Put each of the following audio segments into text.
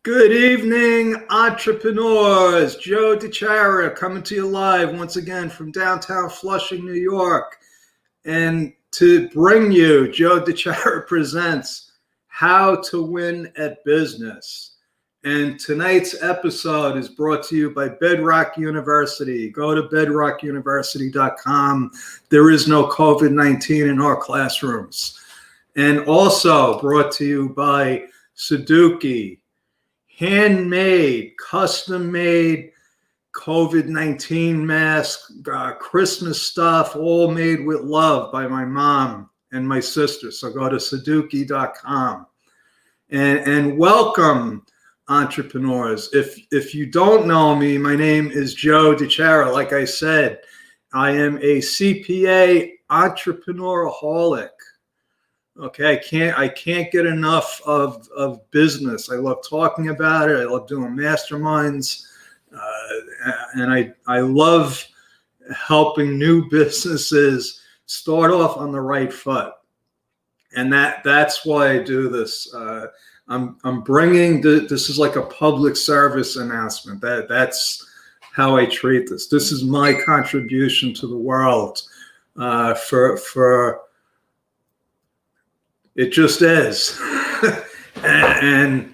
Good evening, entrepreneurs. Joe DeChara coming to you live once again from downtown Flushing, New York. And to bring you, Joe DeChara presents How to Win at Business. And tonight's episode is brought to you by Bedrock University. Go to bedrockuniversity.com. There is no COVID-19 in our classrooms. And also brought to you by Suzuki. Handmade, custom-made COVID-19 masks, Christmas stuff, all made with love by my mom and my sister. So go to Suzuki.com. And welcome, entrepreneurs. If you don't know me, my name is Joe DeChara. Like I said, I am a CPA entrepreneuraholic. Okay, I can't get enough of business. I love talking about it. I love doing masterminds, and I love helping new businesses start off on the right foot. And that's why I do this. I'm bringing this is like a public service announcement. That's how I treat this. This is my contribution to the world. For It just is. and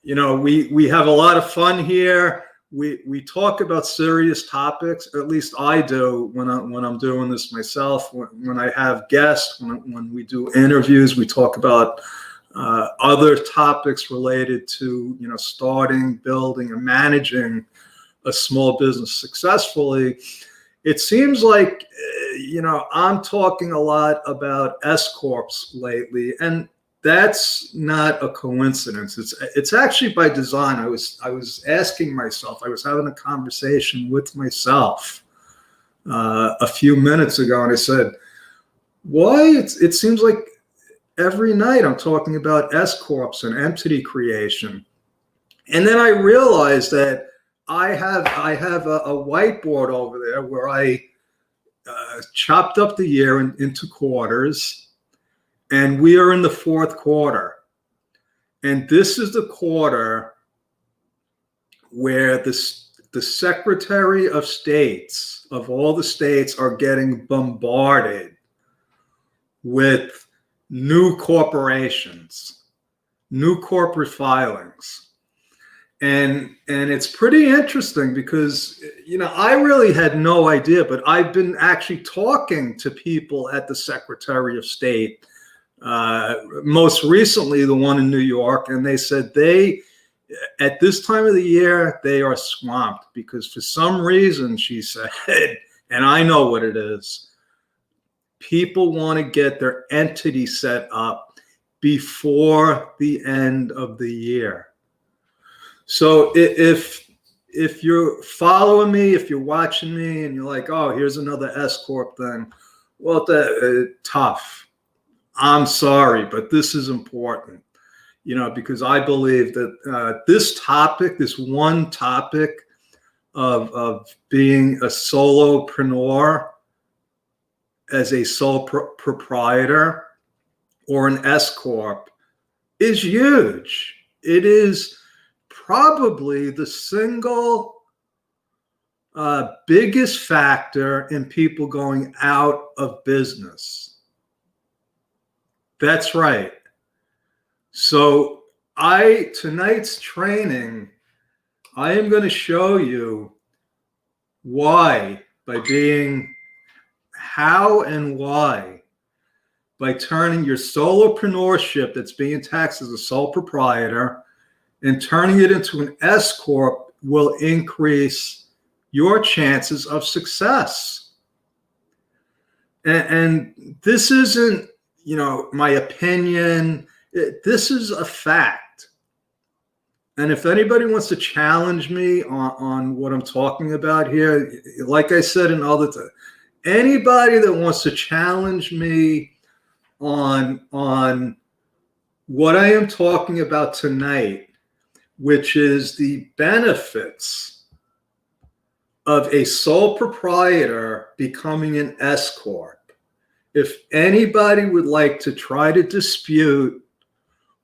you know, we have a lot of fun here. We talk about serious topics. At least I do when I'm doing this myself. When I have guests, when we do interviews, we talk about other topics related to, you know, starting, building, and managing a small business successfully. It seems like, you know, I'm talking a lot about S Corps lately, and that's not a coincidence. It's actually by design. I was asking myself, I was having a conversation with myself a few minutes ago, and I said, why? It seems like every night I'm talking about S Corps and entity creation. And then I realized that I have a whiteboard over there where I chopped up the year into quarters, and we are in the fourth quarter. And this is the quarter where the Secretary of States of all the states are getting bombarded with new corporations, new corporate filings. And it's pretty interesting because, you know, I really had no idea, but I've been actually talking to people at the Secretary of State, most recently the one in New York, and they said at this time of the year, they are swamped because for some reason, she said, and I know what it is, people want to get their entity set up before the end of the year. So if you're following me, if you're watching me and you're like, oh, here's another S Corp thing, well, tough. I'm sorry, but this is important, you know, because I believe that this one topic of being a solopreneur as a sole proprietor or an S Corp is huge. It is probably the single biggest factor in people going out of business. That's right. So tonight's training, I am going to show you how and why, by turning your solopreneurship that's being taxed as a sole proprietor and turning it into an S Corp will increase your chances of success. And this isn't, you know, my opinion. This is a fact. And if anybody wants to challenge me on what I'm talking about here, like I said in other times, anybody that wants to challenge me on what I am talking about tonight, which is the benefits of a sole proprietor becoming an S Corp. If anybody would like to try to dispute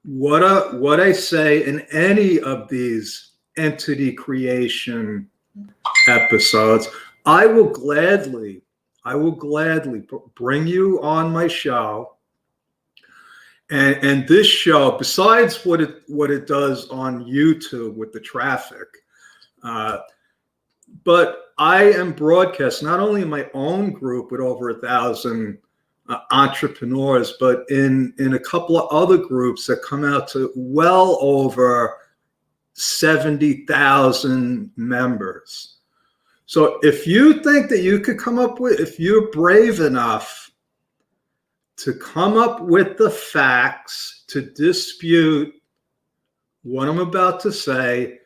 what I say in any of these entity creation episodes, I will gladly bring you on my show. And this show, besides what it does on YouTube with the traffic, but I am broadcast not only in my own group with over 1,000 entrepreneurs, but in a couple of other groups that come out to well over 70,000 members. So if you think that you could come up with, if you're brave enough to come up with the facts to dispute what I'm about to say,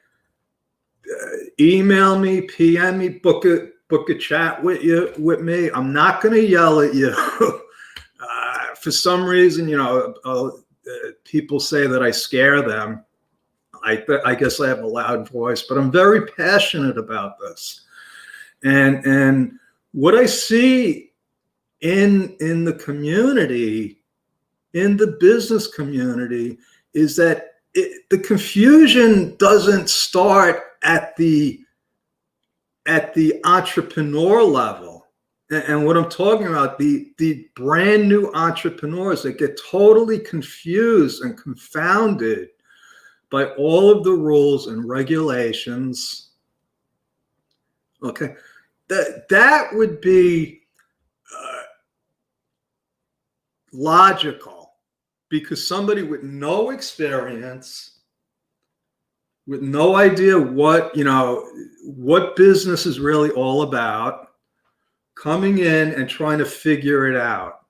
email me, PM me, book a chat with me. I'm not going to yell at you. For some reason, people say that I scare them. I guess I have a loud voice, but I'm very passionate about this. And what I see in the community, in the business community, is that the confusion doesn't start at the entrepreneur level. And what I'm talking about, the brand new entrepreneurs that get totally confused and confounded by all of the rules and regulations. Okay, that would be logical, because somebody with no experience, with no idea what business is really all about, coming in and trying to figure it out.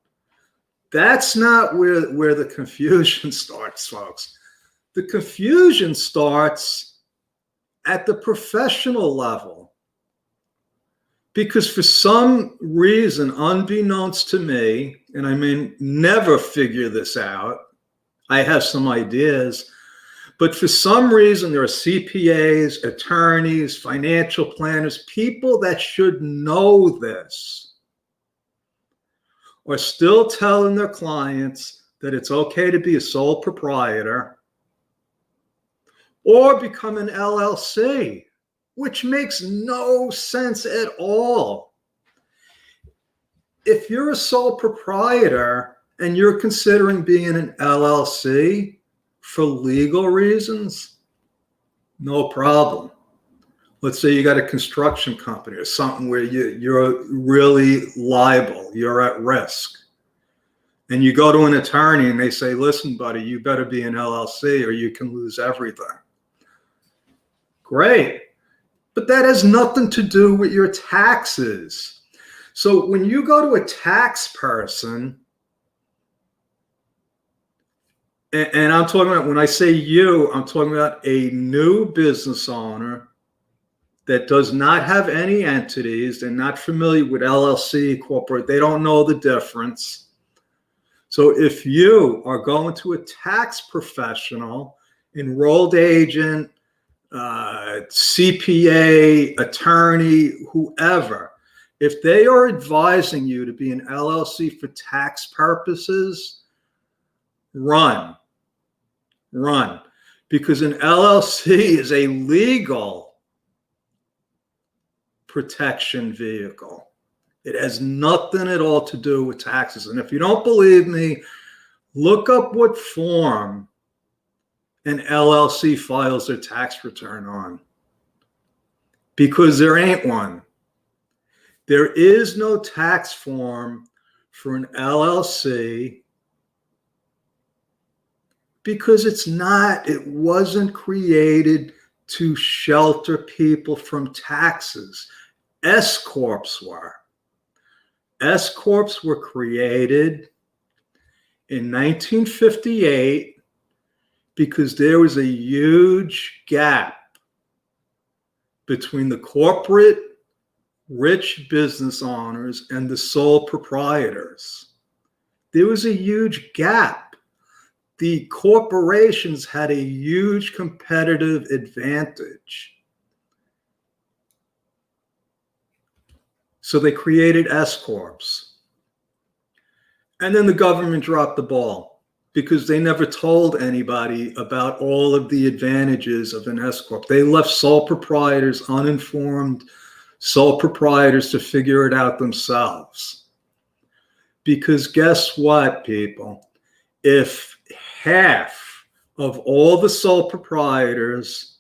That's not where the confusion starts, folks. The confusion starts at the professional level, because for some reason, unbeknownst to me, and I may never figure this out, I have some ideas, but for some reason, there are CPAs, attorneys, financial planners, people that should know this, are still telling their clients that it's okay to be a sole proprietor or become an LLC, which makes no sense at all. If you're a sole proprietor and you're considering being an LLC, for legal reasons, no problem. Let's say you got a construction company or something where you're really liable, you're at risk. And you go to an attorney and they say, listen, buddy, you better be an LLC or you can lose everything. Great. But that has nothing to do with your taxes. So when you go to a tax person, and I'm talking about, when I say you, I'm talking about a new business owner that does not have any entities. They're not familiar with LLC, corporate. They don't know the difference. So if you are going to a tax professional, enrolled agent, CPA, attorney, whoever, if they are advising you to be an LLC for tax purposes, run, because an LLC is a legal protection vehicle. It has nothing at all to do with taxes. And if you don't believe me, look up what form an LLC files their tax return on, because there ain't one. There is no tax form for an LLC, because it wasn't created to shelter people from taxes. S Corps were. S Corps were created in 1958 because there was a huge gap between the corporate rich business owners and the sole proprietors. There was a huge gap. The corporations had a huge competitive advantage. So they created S Corps. And then the government dropped the ball because they never told anybody about all of the advantages of an S Corp. They left sole proprietors uninformed, sole proprietors to figure it out themselves. Because guess what, people? If half of all the sole proprietors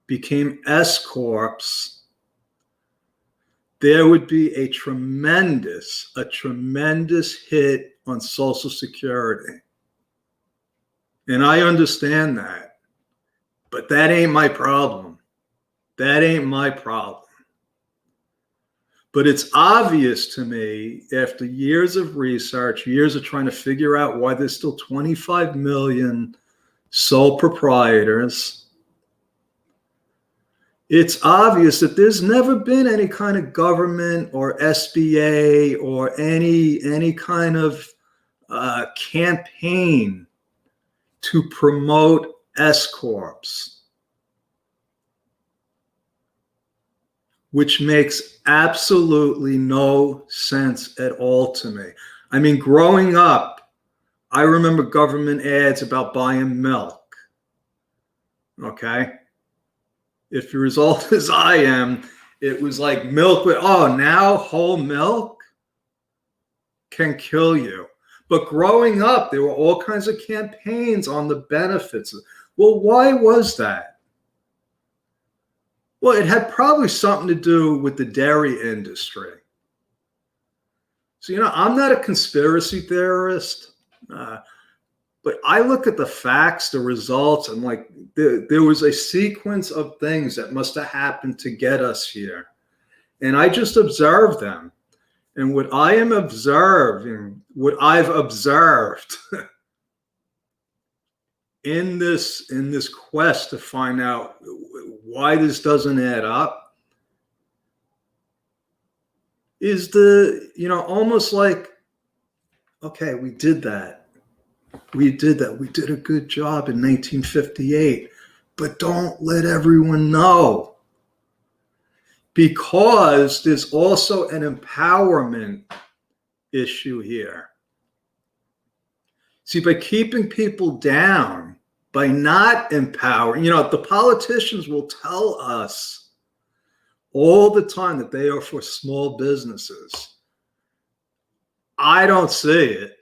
became S Corps, there would be a tremendous hit on Social Security. And I understand that, but that ain't my problem. That ain't my problem. But it's obvious to me, after years of research, years of trying to figure out why there's still 25 million sole proprietors, it's obvious that there's never been any kind of government or SBA or any kind of campaign to promote S Corps, which makes absolutely no sense at all to me. I mean, growing up, I remember government ads about buying milk. Okay? If you're as old as I am, it was like milk with, oh, now whole milk can kill you. But growing up, there were all kinds of campaigns on the benefits. Well, why was that? Well, it had probably something to do with the dairy industry. So, I'm not a conspiracy theorist, but I look at the facts, the results, and like there was a sequence of things that must have happened to get us here. And I just observed them. And what I am observing, what I've observed in this quest to find out why this doesn't add up is almost like, okay, we did that. We did a good job in 1958, but don't let everyone know. Because there's also an empowerment issue here. See, by keeping people down, by not empowering, the politicians will tell us all the time that they are for small businesses. I don't see it.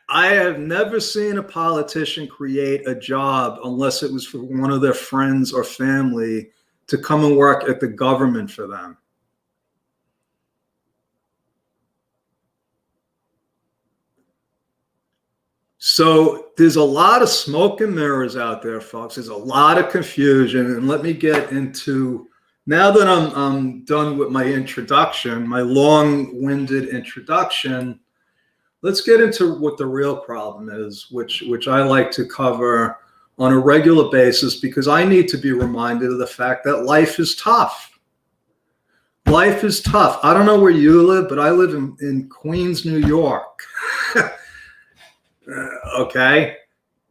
I have never seen a politician create a job unless it was for one of their friends or family to come and work at the government for them. So there's a lot of smoke and mirrors out there, folks. There's a lot of confusion. And let me get into, now that I'm done with my introduction, my long-winded introduction, let's get into what the real problem is, which I like to cover on a regular basis, because I need to be reminded of the fact that life is tough. Life is tough. I don't know where you live, but I live in Queens, New York. Okay?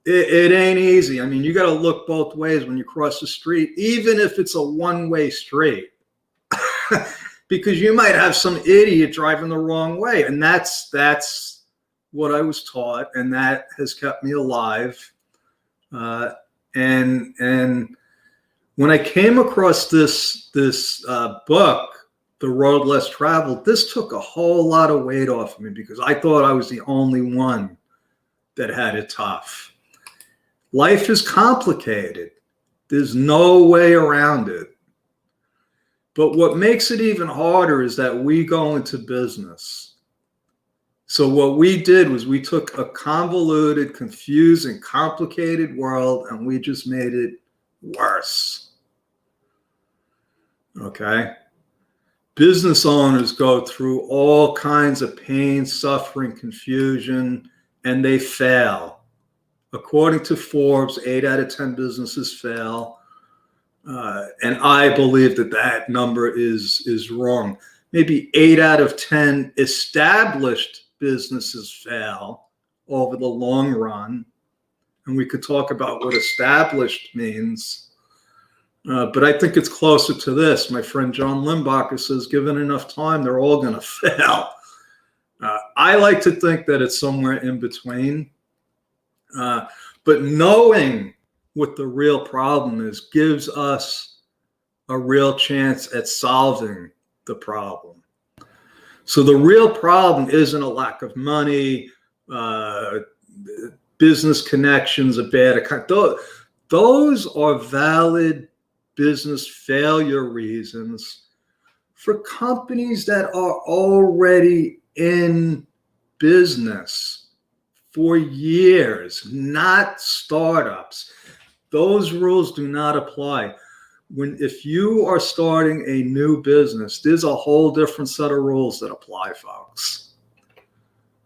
It ain't easy. I mean, you got to look both ways when you cross the street, even if it's a one-way street. Because you might have some idiot driving the wrong way. And that's what I was taught, and that has kept me alive. And when I came across this book, The Road Less Traveled, this took a whole lot of weight off of me, because I thought I was the only one that had it tough. Life is complicated. There's no way around it. But what makes it even harder is that we go into business. So what we did was we took a convoluted, confusing, complicated world, and we just made it worse. Okay? Business owners go through all kinds of pain, suffering, confusion, and they fail. According to Forbes, 8 out of 10 businesses fail. And I believe that number is wrong. Maybe 8 out of 10 established businesses fail over the long run. And we could talk about what established means. But I think it's closer to this. My friend John Limbacher says, given enough time, they're all going to fail. I like to think that it's somewhere in between. But knowing what the real problem is gives us a real chance at solving the problem. So the real problem isn't a lack of money, business connections, a bad account. Those are valid business failure reasons for companies that are already in business for years, not startups. Those rules do not apply. If you are starting a new business, there's a whole different set of rules that apply, folks.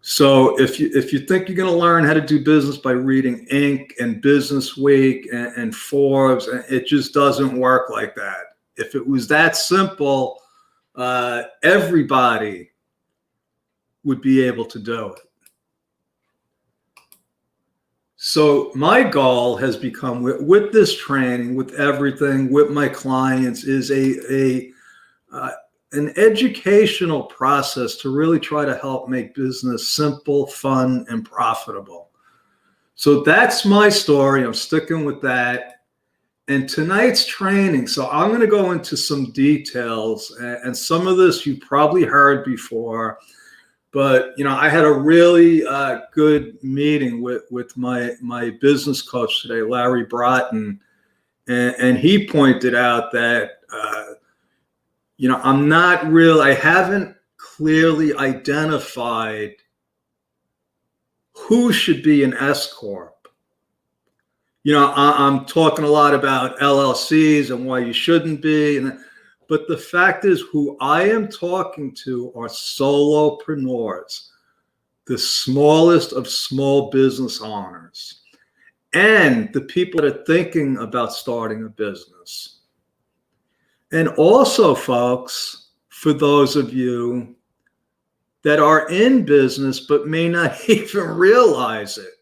So if you think you're going to learn how to do business by reading Inc. and Business Week and Forbes, it just doesn't work like that. If it was that simple, everybody would be able to do it. So my goal has become, with this training, with everything, with my clients, is an educational process to really try to help make business simple, fun, and profitable. So that's my story. I'm sticking with that. And tonight's training, so I'm going to go into some details, and some of this you probably heard before. But, I had a really good meeting with my business coach today, Larry Broughton, and he pointed out that, I haven't clearly identified who should be an S Corp. I'm talking a lot about LLCs and why you shouldn't be, but the fact is, who I am talking to are solopreneurs, the smallest of small business owners, and the people that are thinking about starting a business. And also, folks, for those of you that are in business but may not even realize it.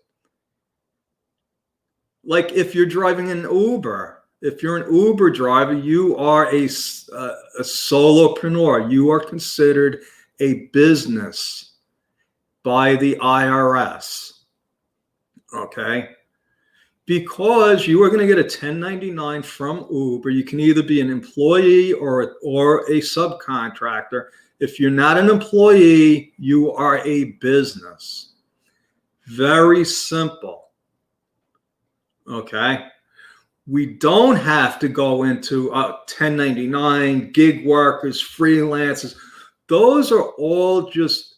Like if you're driving an Uber, if you're an Uber driver, you are a solopreneur. You are considered a business by the IRS, okay? Because you are going to get a 1099 from Uber. You can either be an employee or a subcontractor. If you're not an employee, you are a business. Very simple, okay? We don't have to go into 1099, gig workers, freelancers. Those are all just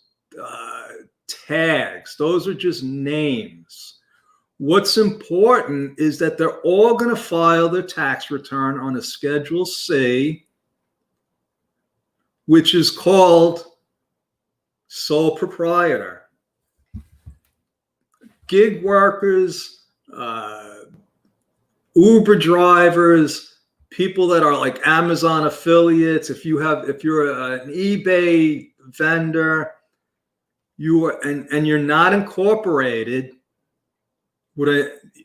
tags. Those are just names. What's important is that they're all going to file their tax return on a Schedule C, which is called sole proprietor. Gig workers, Uber drivers, people that are like Amazon affiliates. If you're an eBay vendor, and you're not incorporated,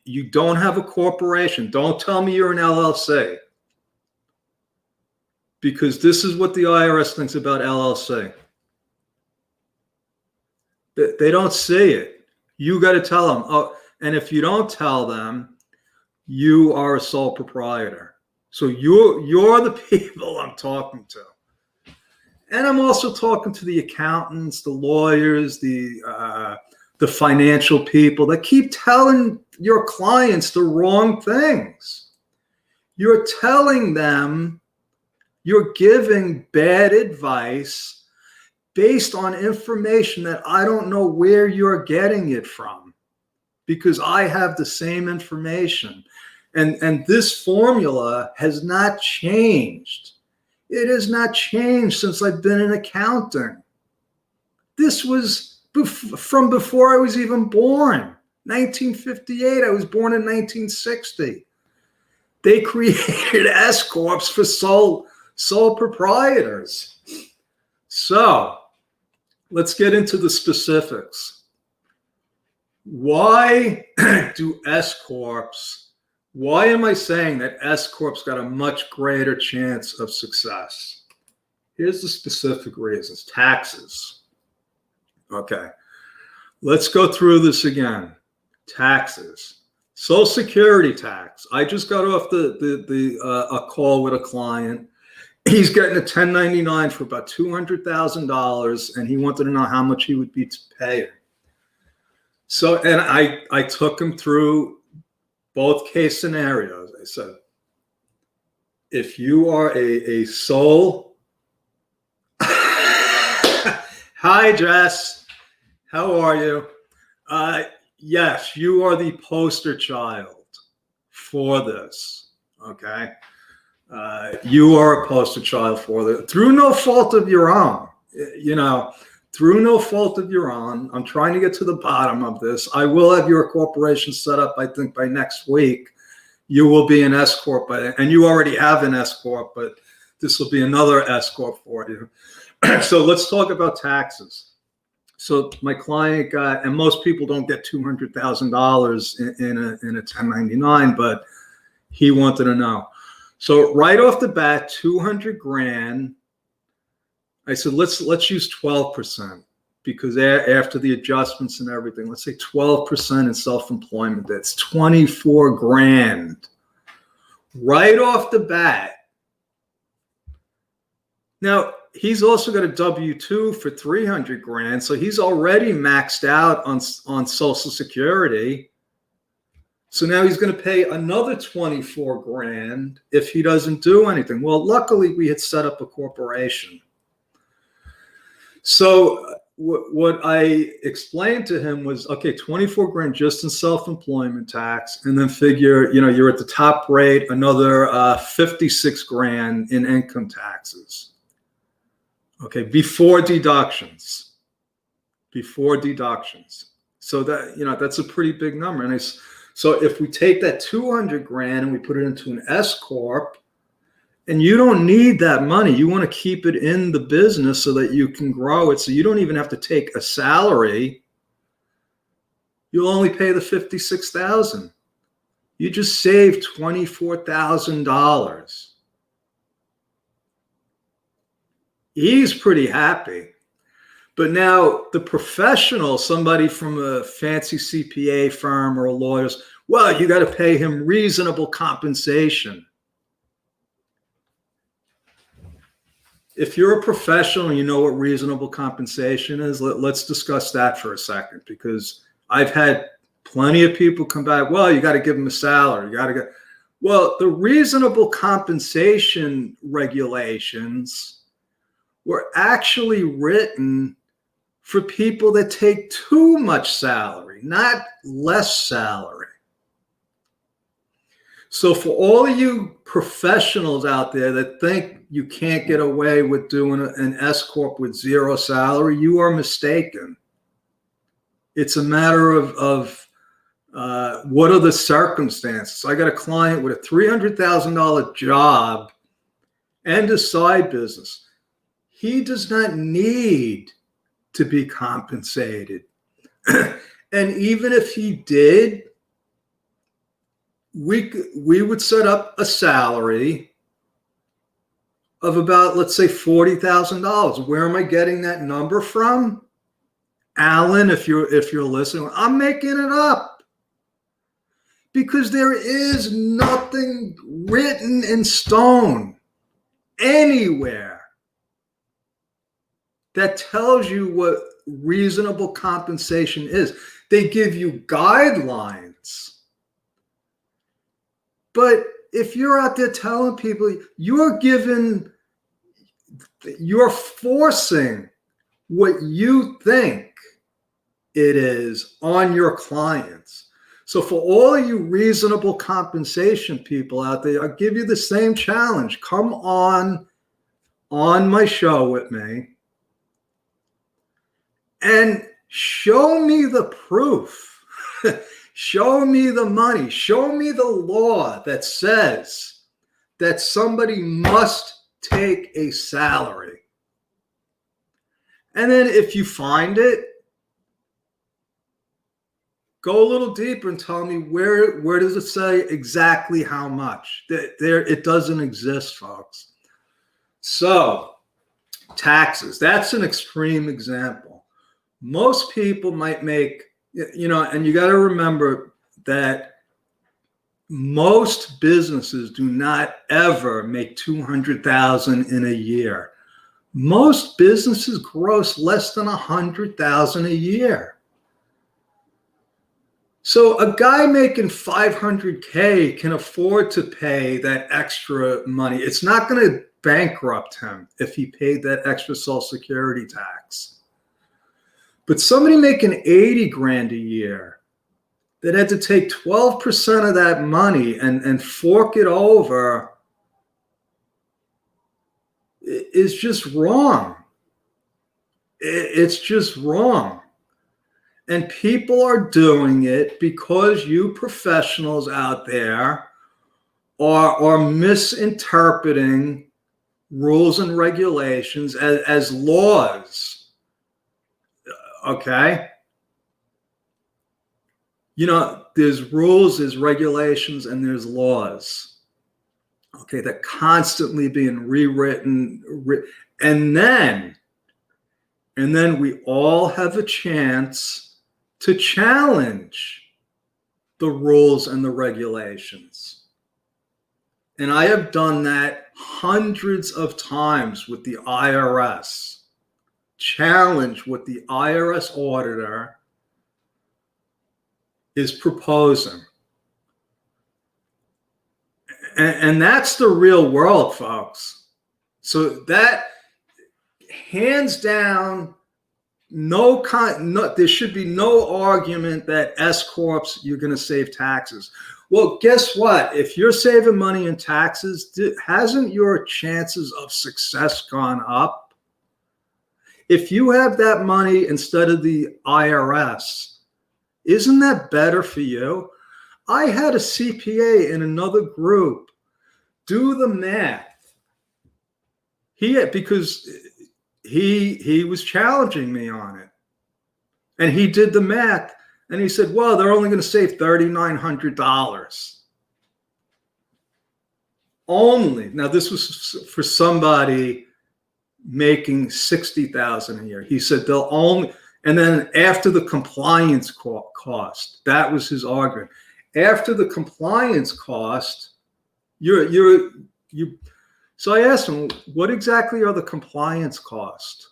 you don't have a corporation. Don't tell me you're an LLC, because this is what the IRS thinks about LLC. They don't see it. You got to tell them. Oh, and if you don't tell them, you are a sole proprietor. So you're the people I'm talking to. And I'm also talking to the accountants, the lawyers, the financial people that keep telling your clients the wrong things. You're telling them, you're giving bad advice based on information that I don't know where you're getting it from, because I have the same information. And this formula has not changed. It has not changed since I've been in accounting. This was from before I was even born. 1958, I was born in 1960. They created S Corps for sole proprietors. So let's get into the specifics. Why do S Corps? Why am I saying that S Corp's got a much greater chance of success? Here's the specific reasons. Taxes. Okay. Let's go through this again. taxes. Social Security tax. I just got off a call with a client. He's getting a 1099 for about $200,000, and he wanted to know how much he would be to pay it. So, and I took him through both case scenarios. I said, if you are a sole, hi Jess, how are you? Yes, you are the poster child for this. Okay. You are a poster child for this through no fault of your own, through no fault of your own. I'm trying to get to the bottom of this. I will have your corporation set up, I think, by next week. You will be an S Corp, and you already have an S Corp, but this will be another S Corp for you. So let's talk about taxes. So my client got, and most people don't get $200,000 in a 1099, but he wanted to know. So right off the bat, 200 grand. I said, let's use 12%, because after the adjustments and everything, let's say 12% in self-employment. That's 24 grand right off the bat. Now, he's also got a W-2 for 300 grand. So he's already maxed out on Social Security. So now he's going to pay another 24 grand if he doesn't do anything. Well, luckily we had set up a corporation. So what I explained to him was, okay, 24 grand just in self-employment tax, and then figure, you're at the top rate, another 56 grand in income taxes. Okay, before deductions. So that, that's a pretty big number. And so if we take that 200 grand and we put it into an S Corp, and you don't need that money, you want to keep it in the business so that you can grow it. So you don't even have to take a salary. You'll only pay the $56,000. You just saved $24,000. He's pretty happy. But now the professional, somebody from a fancy CPA firm or a lawyer's, well, you got to pay him reasonable compensation. If you're a professional and you know what reasonable compensation is, let's discuss that for a second, because I've had plenty of people come back, well, you got to give them a salary. Well, the reasonable compensation regulations were actually written for people that take too much salary, not less salary. So for all of you professionals out there that think you can't get away with doing an S Corp with zero salary, you are mistaken. It's a matter of what are the circumstances. I got a client with a $300,000 job and a side business. He does not need to be compensated. And even if he did, we would set up a salary of about, let's say, $40,000. Where am I getting that number from? Alan, if you're listening, I'm making it up, because there is nothing written in stone anywhere that tells you what reasonable compensation is. They give you guidelines. But if you're out there telling people, you're forcing what you think it is on your clients. So for all of you reasonable compensation people out there, I'll give you the same challenge. Come on my show with me and show me the proof. Show me the money. Show me the law that says that somebody must take a salary. And then if you find it, go a little deeper and tell me where does it say exactly how much. It doesn't exist, folks. So taxes, that's an extreme example. Most people might make, And you got to remember that most businesses do not ever make 200,000 in a year. Most businesses gross less than 100,000 a year. So a guy making 500K can afford to pay that extra money. It's not going to bankrupt him if he paid that extra Social Security tax. But somebody making 80 grand a year that had to take 12% of that money and fork it over is just wrong. It's just wrong. And people are doing it because you professionals out there are misinterpreting rules and regulations as laws. Okay? There's rules, there's regulations, and there's laws. Okay, they're constantly being rewritten. And then we all have a chance to challenge the rules and the regulations. And I have done that hundreds of times with the IRS. Challenge what the IRS auditor is proposing. And that's the real world, folks. So that, hands down, there should be no argument that S Corps, you're going to save taxes. Well, guess what? If you're saving money in taxes, hasn't your chances of success gone up? If you have that money instead of the IRS, isn't that better for you? I had a CPA in another group do the math. Because he was challenging me on it. And he did the math. And he said, well, they're only going to save $3,900. Only. Now, this was for somebody making $60,000 a year. He said they'll only, and then after the compliance cost, that was his argument. After the compliance cost, so I asked him, what exactly are the compliance costs?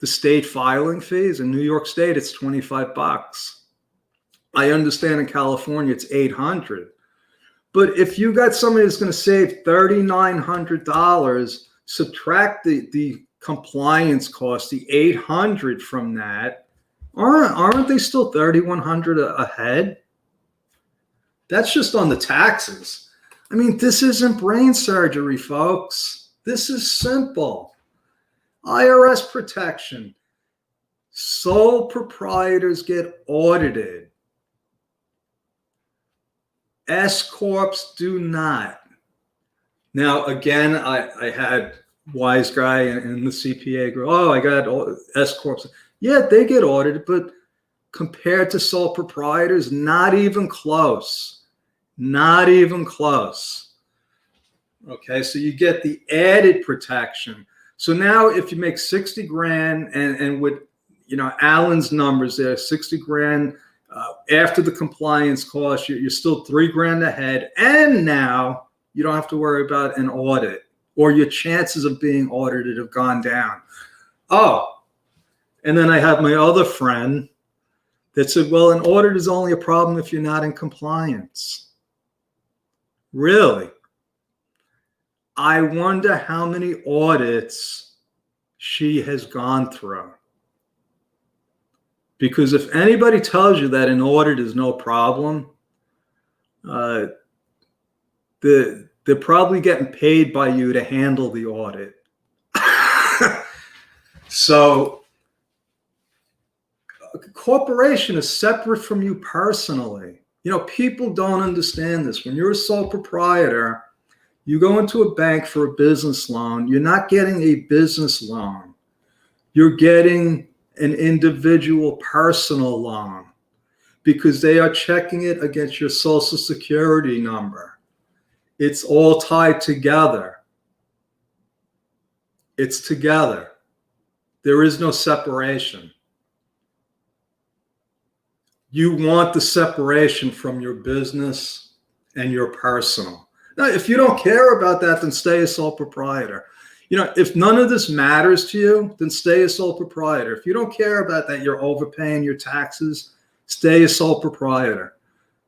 The state filing fees in New York State, it's $25. I understand in California it's $800. But if you got somebody that's going to save $3,900, subtract the compliance cost, the $800 from that, aren't they still $3,100 ahead? That's just on the taxes. I mean, this isn't brain surgery, folks. This is simple. IRS protection. Sole proprietors get audited. S Corps do not. Now, again, I had wise guy in the CPA group. Oh, I got S Corps. Yeah, they get audited, but compared to sole proprietors, not even close. Not even close. Okay, so you get the added protection. So now if you make 60 grand and with, Alan's numbers there, 60 grand after the compliance cost, you're still 3 grand ahead. And now you don't have to worry about an audit, or your chances of being audited have gone down. Oh, and then I have my other friend that said, well, an audit is only a problem if you're not in compliance. Really? I wonder how many audits she has gone through. Because if anybody tells you that an audit is no problem, they're probably getting paid by you to handle the audit. So a corporation is separate from you personally. People don't understand this. When you're a sole proprietor, you go into a bank for a business loan. You're not getting a business loan. You're getting an individual personal loan because they are checking it against your Social Security number. It's all tied together. It's together. There is no separation. you want the separation from your business and your personal. Now, if you don't care about that, then stay a sole proprietor. If none of this matters to you, then stay a sole proprietor. If you don't care about that, you're overpaying your taxes, stay a sole proprietor.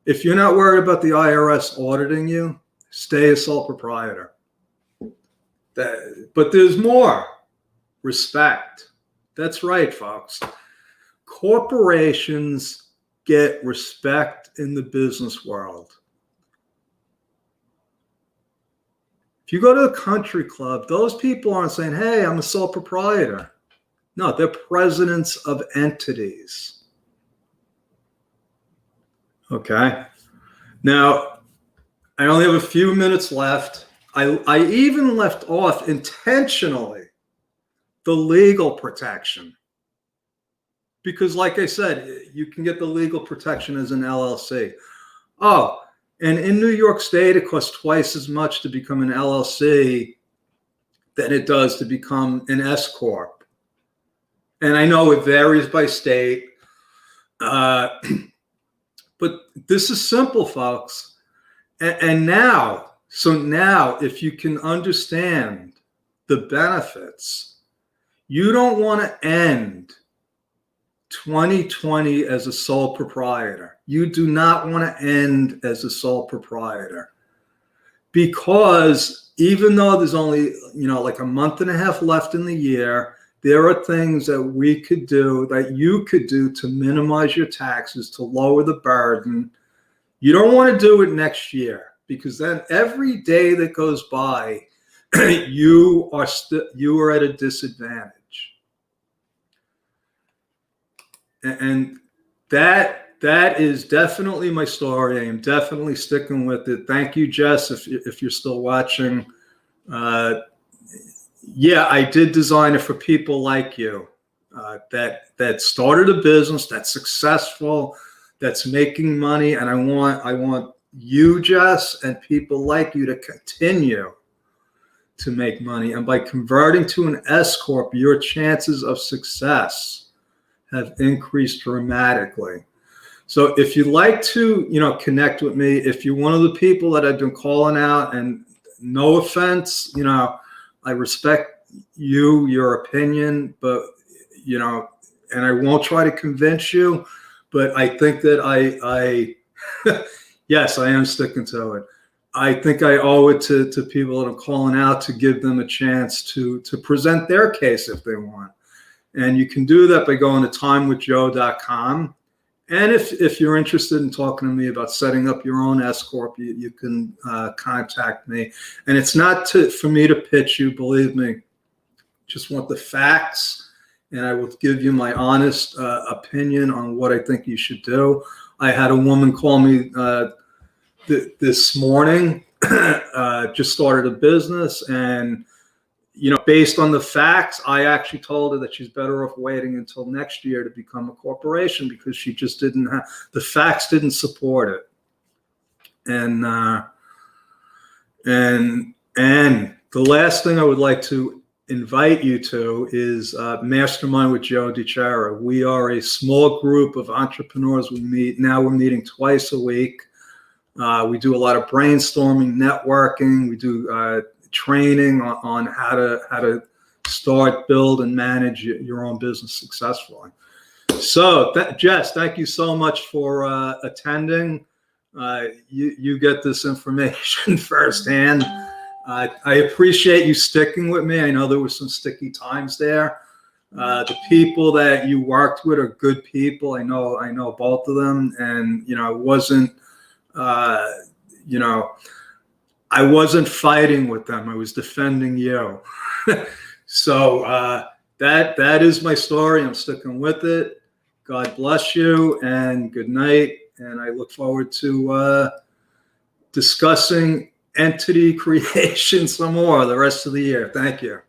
If you're not worried about the IRS auditing you, stay a sole proprietor. But there's more. Respect. That's right, folks. Corporations get respect in the business world. If you go to a country club, those people aren't saying, hey, I'm a sole proprietor. No, they're presidents of entities. Okay. Now, I only have a few minutes left. I even left off intentionally the legal protection. Because like I said, you can get the legal protection as an LLC. Oh, and in New York State, it costs twice as much to become an LLC than it does to become an S Corp. And I know it varies by state. But this is simple, folks. And now, if you can understand the benefits, you don't want to end 2020 as a sole proprietor. You do not want to end as a sole proprietor, because even though there's only, like a month and a half left in the year, there are things that we could do, that you could do to minimize your taxes, to lower the burden. You don't want to do it next year, because then every day that goes by, you are at a disadvantage. And that is definitely my story. I am definitely sticking with it. Thank you, Jess, if you're still watching. Yeah, I did design it for people like you that started a business, that's successful, that's making money, and I want you, Jess, and people like you to continue to make money. And by converting to an S Corp, your chances of success have increased dramatically. So if you'd like to, connect with me, if you're one of the people that I've been calling out, and no offense, I respect your opinion, but, and I won't try to convince you, but I think that I yes, I am sticking to it. I think I owe it to people that I'm calling out to give them a chance to present their case if they want. And you can do that by going to timewithjoe.com. And if you're interested in talking to me about setting up your own S Corp, you can contact me. And it's not for me to pitch you, believe me. Just want the facts, and I will give you my honest opinion on what I think you should do. I had a woman call me this morning, just started a business, and based on the facts, I actually told her that she's better off waiting until next year to become a corporation, because she just didn't have, the facts didn't support it. And the last thing I would like to invite you to is Mastermind with Joe DiChiara. We are a small group of entrepreneurs. We're meeting twice a week. We do a lot of brainstorming, networking. We do training on how to start, build, and manage your own business successfully. So, Jess, thank you so much for attending. You get this information firsthand. I appreciate you sticking with me. I know there were some sticky times there. The people that you worked with are good people. I know both of them, and it wasn't I wasn't fighting with them. I was defending you. So that is my story. I'm sticking with it. God bless you, and good night. And I look forward to discussing entity creation some more the rest of the year. Thank you.